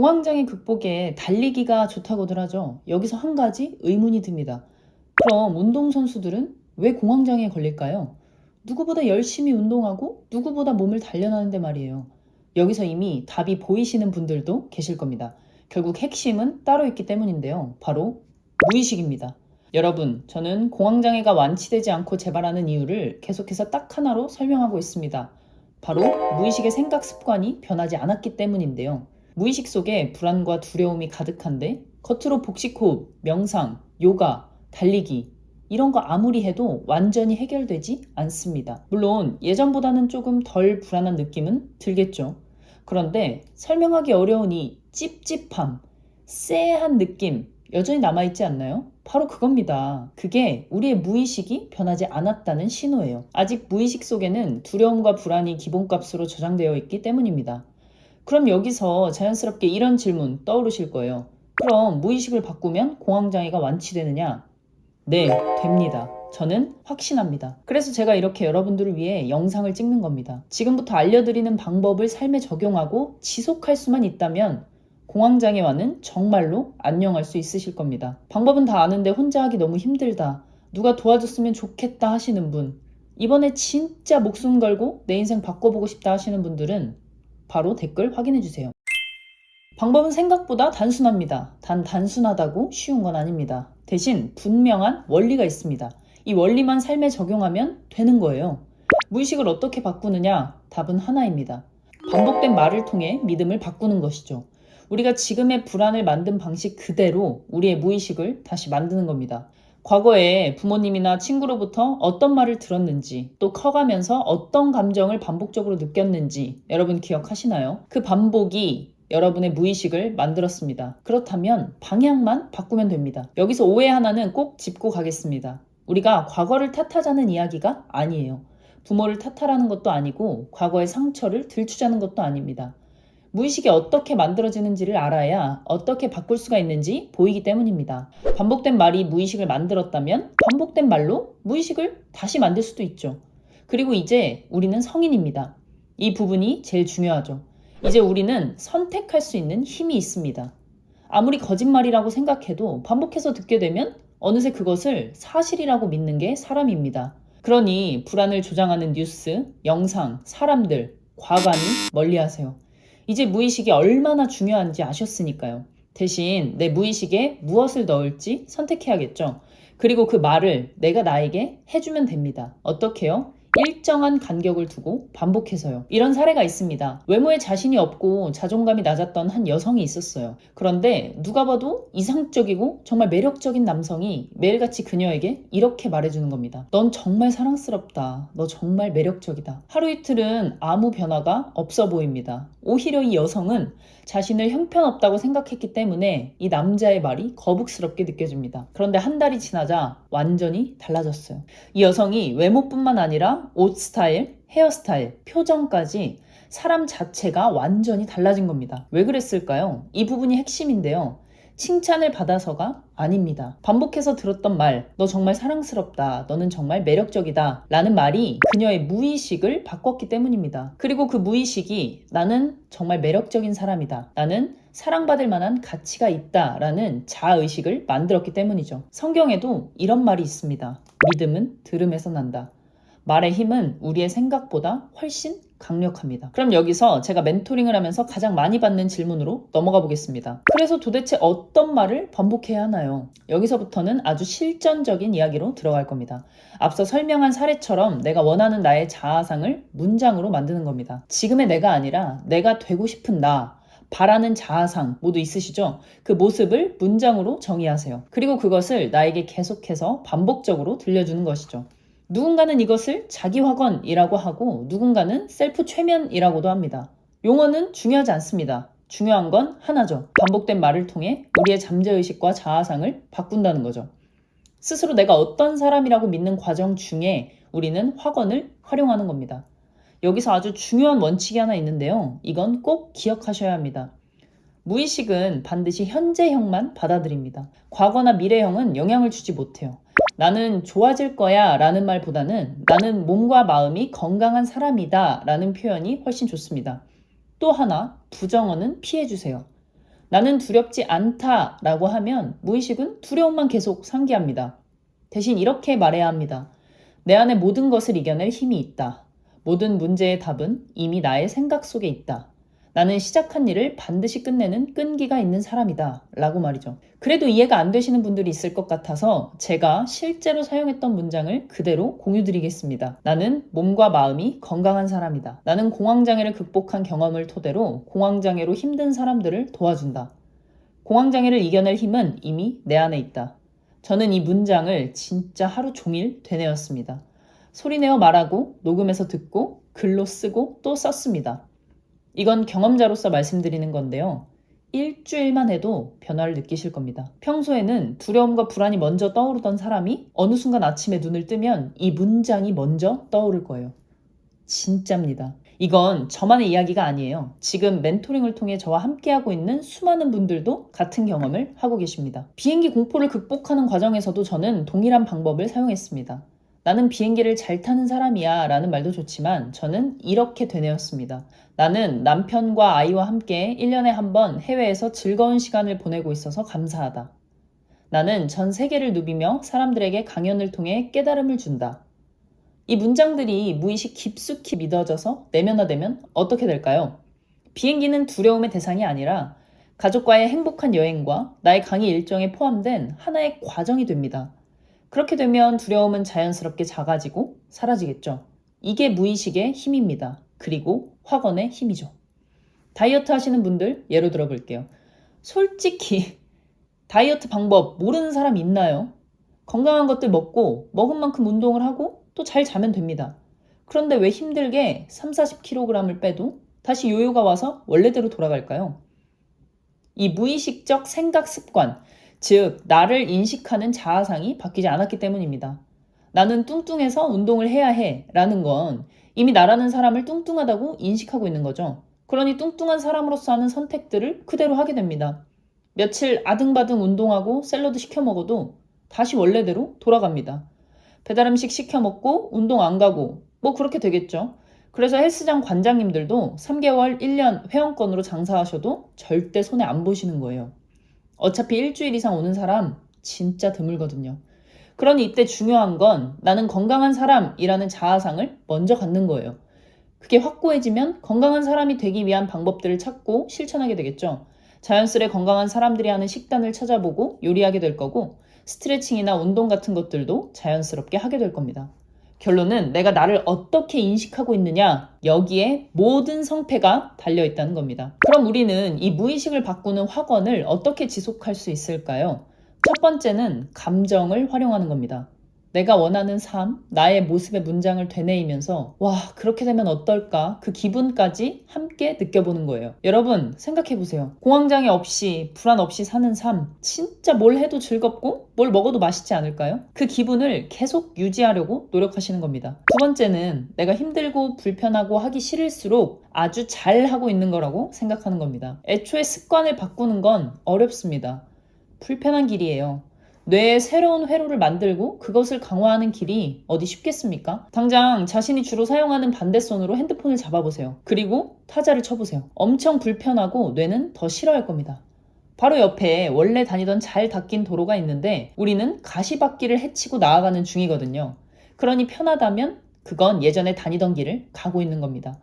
공황장애 극복에 달리기가 좋다고들 하죠. 여기서 한 가지 의문이 듭니다. 그럼 운동선수들은 왜 공황장애에 걸릴까요? 누구보다 열심히 운동하고 누구보다 몸을 단련하는데 말이에요. 여기서 이미 답이 보이시는 분들도 계실 겁니다. 결국 핵심은 따로 있기 때문인데요. 바로 무의식입니다. 여러분, 저는 공황장애가 완치되지 않고 재발하는 이유를 계속해서 딱 하나로 설명하고 있습니다. 바로 무의식의 생각 습관이 변하지 않았기 때문인데요. 무의식 속에 불안과 두려움이 가득한데 겉으로 복식호흡, 명상, 요가, 달리기 이런 거 아무리 해도 완전히 해결되지 않습니다. 물론 예전보다는 조금 덜 불안한 느낌은 들겠죠. 그런데 설명하기 어려운 이 찝찝함, 쎄한 느낌 여전히 남아있지 않나요? 바로 그겁니다. 그게 우리의 무의식이 변하지 않았다는 신호예요. 아직 무의식 속에는 두려움과 불안이 기본값으로 저장되어 있기 때문입니다. 그럼 여기서 자연스럽게 이런 질문 떠오르실 거예요. 그럼 무의식을 바꾸면 공황장애가 완치되느냐? 네, 됩니다. 저는 확신합니다. 그래서 제가 이렇게 여러분들을 위해 영상을 찍는 겁니다. 지금부터 알려드리는 방법을 삶에 적용하고 지속할 수만 있다면 공황장애와는 정말로 안녕할 수 있으실 겁니다. 방법은 다 아는데 혼자 하기 너무 힘들다. 누가 도와줬으면 좋겠다 하시는 분, 이번에 진짜 목숨 걸고 내 인생 바꿔보고 싶다 하시는 분들은 바로 댓글 확인해주세요. 방법은 생각보다 단순합니다. 단 단순하다고 쉬운 건 아닙니다. 대신 분명한 원리가 있습니다. 이 원리만 삶에 적용하면 되는 거예요. 무의식을 어떻게 바꾸느냐? 답은 하나입니다. 반복된 말을 통해 믿음을 바꾸는 것이죠. 우리가 지금의 불안을 만든 방식 그대로 우리의 무의식을 다시 만드는 겁니다. 과거에 부모님이나 친구로부터 어떤 말을 들었는지, 또 커가면서 어떤 감정을 반복적으로 느꼈는지 여러분 기억하시나요? 그 반복이 여러분의 무의식을 만들었습니다. 그렇다면 방향만 바꾸면 됩니다. 여기서 오해 하나는 꼭 짚고 가겠습니다. 우리가 과거를 탓하자는 이야기가 아니에요. 부모를 탓하라는 것도 아니고 과거의 상처를 들추자는 것도 아닙니다. 무의식이 어떻게 만들어지는지를 알아야 어떻게 바꿀 수가 있는지 보이기 때문입니다. 반복된 말이 무의식을 만들었다면 반복된 말로 무의식을 다시 만들 수도 있죠. 그리고 이제 우리는 성인입니다. 이 부분이 제일 중요하죠. 이제 우리는 선택할 수 있는 힘이 있습니다. 아무리 거짓말이라고 생각해도 반복해서 듣게 되면 어느새 그것을 사실이라고 믿는 게 사람입니다. 그러니 불안을 조장하는 뉴스, 영상, 사람들, 과감히 멀리하세요. 이제 무의식이 얼마나 중요한지 아셨으니까요. 대신 내 무의식에 무엇을 넣을지 선택해야겠죠. 그리고 그 말을 내가 나에게 해주면 됩니다. 어떻게요? 일정한 간격을 두고 반복해서요. 이런 사례가 있습니다. 외모에 자신이 없고 자존감이 낮았던 한 여성이 있었어요. 그런데 누가 봐도 이상적이고 정말 매력적인 남성이 매일같이 그녀에게 이렇게 말해주는 겁니다. 넌 정말 사랑스럽다. 너 정말 매력적이다. 하루 이틀은 아무 변화가 없어 보입니다. 오히려 이 여성은 자신을 형편없다고 생각했기 때문에 이 남자의 말이 거북스럽게 느껴집니다. 그런데 한 달이 지나자 완전히 달라졌어요. 이 여성이 외모뿐만 아니라 옷 스타일, 헤어스타일, 표정까지 사람 자체가 완전히 달라진 겁니다. 왜 그랬을까요? 이 부분이 핵심인데요. 칭찬을 받아서가 아닙니다. 반복해서 들었던 말, 너 정말 사랑스럽다, 너는 정말 매력적이다 라는 말이 그녀의 무의식을 바꿨기 때문입니다. 그리고 그 무의식이 나는 정말 매력적인 사람이다, 나는 사랑받을 만한 가치가 있다 라는 자아의식을 만들었기 때문이죠. 성경에도 이런 말이 있습니다. 믿음은 들음에서 난다. 말의 힘은 우리의 생각보다 훨씬 강력합니다. 그럼 여기서 제가 멘토링을 하면서 가장 많이 받는 질문으로 넘어가 보겠습니다. 그래서 도대체 어떤 말을 반복해야 하나요? 여기서부터는 아주 실전적인 이야기로 들어갈 겁니다. 앞서 설명한 사례처럼 내가 원하는 나의 자아상을 문장으로 만드는 겁니다. 지금의 내가 아니라 내가 되고 싶은 나, 바라는 자아상 모두 있으시죠? 그 모습을 문장으로 정의하세요. 그리고 그것을 나에게 계속해서 반복적으로 들려주는 것이죠. 누군가는 이것을 자기 확언이라고 하고 누군가는 셀프 최면이라고도 합니다. 용어는 중요하지 않습니다. 중요한 건 하나죠. 반복된 말을 통해 우리의 잠재의식과 자아상을 바꾼다는 거죠. 스스로 내가 어떤 사람이라고 믿는 과정 중에 우리는 확언을 활용하는 겁니다. 여기서 아주 중요한 원칙이 하나 있는데요. 이건 꼭 기억하셔야 합니다. 무의식은 반드시 현재형만 받아들입니다. 과거나 미래형은 영향을 주지 못해요. 나는 좋아질 거야 라는 말보다는 나는 몸과 마음이 건강한 사람이다 라는 표현이 훨씬 좋습니다. 또 하나, 부정어는 피해주세요. 나는 두렵지 않다 라고 하면 무의식은 두려움만 계속 상기합니다. 대신 이렇게 말해야 합니다. 내 안에 모든 것을 이겨낼 힘이 있다. 모든 문제의 답은 이미 나의 생각 속에 있다. 나는 시작한 일을 반드시 끝내는 끈기가 있는 사람이다. 라고 말이죠. 그래도 이해가 안 되시는 분들이 있을 것 같아서 제가 실제로 사용했던 문장을 그대로 공유드리겠습니다. 나는 몸과 마음이 건강한 사람이다. 나는 공황장애를 극복한 경험을 토대로 공황장애로 힘든 사람들을 도와준다. 공황장애를 이겨낼 힘은 이미 내 안에 있다. 저는 이 문장을 진짜 하루 종일 되뇌었습니다. 소리내어 말하고 녹음해서 듣고 글로 쓰고 또 썼습니다. 이건 경험자로서 말씀드리는 건데요. 일주일만 해도 변화를 느끼실 겁니다. 평소에는 두려움과 불안이 먼저 떠오르던 사람이 어느 순간 아침에 눈을 뜨면 이 문장이 먼저 떠오를 거예요. 진짜입니다. 이건 저만의 이야기가 아니에요. 지금 멘토링을 통해 저와 함께하고 있는 수많은 분들도 같은 경험을 하고 계십니다. 비행기 공포를 극복하는 과정에서도 저는 동일한 방법을 사용했습니다. 나는 비행기를 잘 타는 사람이야 라는 말도 좋지만 저는 이렇게 되뇌었습니다. 나는 남편과 아이와 함께 1년에 한 번 해외에서 즐거운 시간을 보내고 있어서 감사하다. 나는 전 세계를 누비며 사람들에게 강연을 통해 깨달음을 준다. 이 문장들이 무의식 깊숙이 믿어져서 내면화되면 어떻게 될까요? 비행기는 두려움의 대상이 아니라 가족과의 행복한 여행과 나의 강의 일정에 포함된 하나의 과정이 됩니다. 그렇게 되면 두려움은 자연스럽게 작아지고 사라지겠죠. 이게 무의식의 힘입니다. 그리고 확언의 힘이죠. 다이어트 하시는 분들 예로 들어 볼게요. 솔직히 다이어트 방법 모르는 사람 있나요? 건강한 것들 먹고 먹은 만큼 운동을 하고 또 잘 자면 됩니다. 그런데 왜 힘들게 30-40kg을 빼도 다시 요요가 와서 원래대로 돌아갈까요? 이 무의식적 생각 습관, 즉 나를 인식하는 자아상이 바뀌지 않았기 때문입니다. 나는 뚱뚱해서 운동을 해야 해 라는 건 이미 나라는 사람을 뚱뚱하다고 인식하고 있는 거죠. 그러니 뚱뚱한 사람으로서 하는 선택들을 그대로 하게 됩니다. 며칠 아등바등 운동하고 샐러드 시켜 먹어도 다시 원래대로 돌아갑니다. 배달음식 시켜 먹고 운동 안 가고 뭐 그렇게 되겠죠. 그래서 헬스장 관장님들도 3개월, 1년 회원권으로 장사하셔도 절대 손해 안 보시는 거예요. 어차피 일주일 이상 오는 사람 진짜 드물거든요. 그러니 이때 중요한 건 나는 건강한 사람이라는 자아상을 먼저 갖는 거예요. 그게 확고해지면 건강한 사람이 되기 위한 방법들을 찾고 실천하게 되겠죠. 자연스레 건강한 사람들이 하는 식단을 찾아보고 요리하게 될 거고 스트레칭이나 운동 같은 것들도 자연스럽게 하게 될 겁니다. 결론은 내가 나를 어떻게 인식하고 있느냐, 여기에 모든 성패가 달려있다는 겁니다. 그럼 우리는 이 무의식을 바꾸는 확언을 어떻게 지속할 수 있을까요? 첫 번째는 감정을 활용하는 겁니다. 내가 원하는 삶, 나의 모습의 문장을 되뇌이면서 와, 그렇게 되면 어떨까? 그 기분까지 함께 느껴보는 거예요. 여러분 생각해보세요. 공황장애 없이 불안 없이 사는 삶 진짜 뭘 해도 즐겁고 뭘 먹어도 맛있지 않을까요? 그 기분을 계속 유지하려고 노력하시는 겁니다. 두 번째는 내가 힘들고 불편하고 하기 싫을수록 아주 잘하고 있는 거라고 생각하는 겁니다. 애초에 습관을 바꾸는 건 어렵습니다. 불편한 길이에요. 뇌에 새로운 회로를 만들고 그것을 강화하는 길이 어디 쉽겠습니까? 당장 자신이 주로 사용하는 반대손으로 핸드폰을 잡아보세요. 그리고 타자를 쳐보세요. 엄청 불편하고 뇌는 더 싫어할 겁니다. 바로 옆에 원래 다니던 잘 닦인 도로가 있는데 우리는 가시밭길을 헤치고 나아가는 중이거든요. 그러니 편하다면 그건 예전에 다니던 길을 가고 있는 겁니다.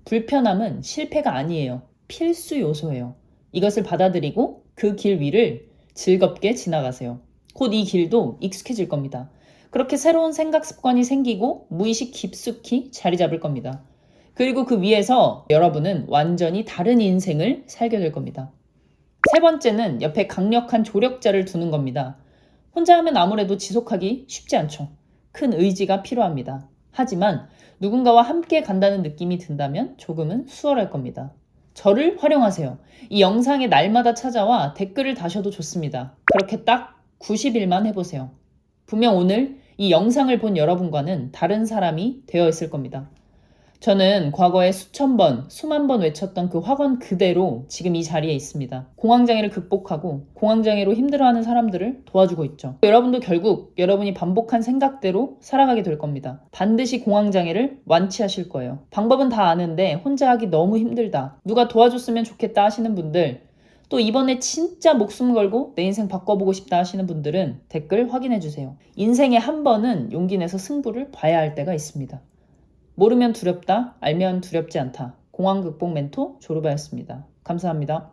불편함은 실패가 아니에요. 필수 요소예요. 이것을 받아들이고 그 길 위를 즐겁게 지나가세요. 곧 이 길도 익숙해질 겁니다. 그렇게 새로운 생각 습관이 생기고 무의식 깊숙이 자리 잡을 겁니다. 그리고 그 위에서 여러분은 완전히 다른 인생을 살게 될 겁니다. 세 번째는 옆에 강력한 조력자를 두는 겁니다. 혼자 하면 아무래도 지속하기 쉽지 않죠. 큰 의지가 필요합니다. 하지만 누군가와 함께 간다는 느낌이 든다면 조금은 수월할 겁니다. 저를 활용하세요. 이 영상에 날마다 찾아와 댓글을 다셔도 좋습니다. 그렇게 딱 90일만 해보세요. 분명 오늘 이 영상을 본 여러분과는 다른 사람이 되어 있을 겁니다. 저는 과거에 수천 번, 수만 번 외쳤던 그 확언 그대로 지금 이 자리에 있습니다. 공황장애를 극복하고 공황장애로 힘들어하는 사람들을 도와주고 있죠. 여러분도 결국 여러분이 반복한 생각대로 살아가게 될 겁니다. 반드시 공황장애를 완치하실 거예요. 방법은 다 아는데 혼자 하기 너무 힘들다. 누가 도와줬으면 좋겠다 하시는 분들 또 이번에 진짜 목숨 걸고 내 인생 바꿔보고 싶다 하시는 분들은 댓글 확인해주세요. 인생에 한 번은 용기 내서 승부를 봐야 할 때가 있습니다. 모르면 두렵다, 알면 두렵지 않다. 공황극복 멘토 조르바였습니다. 감사합니다.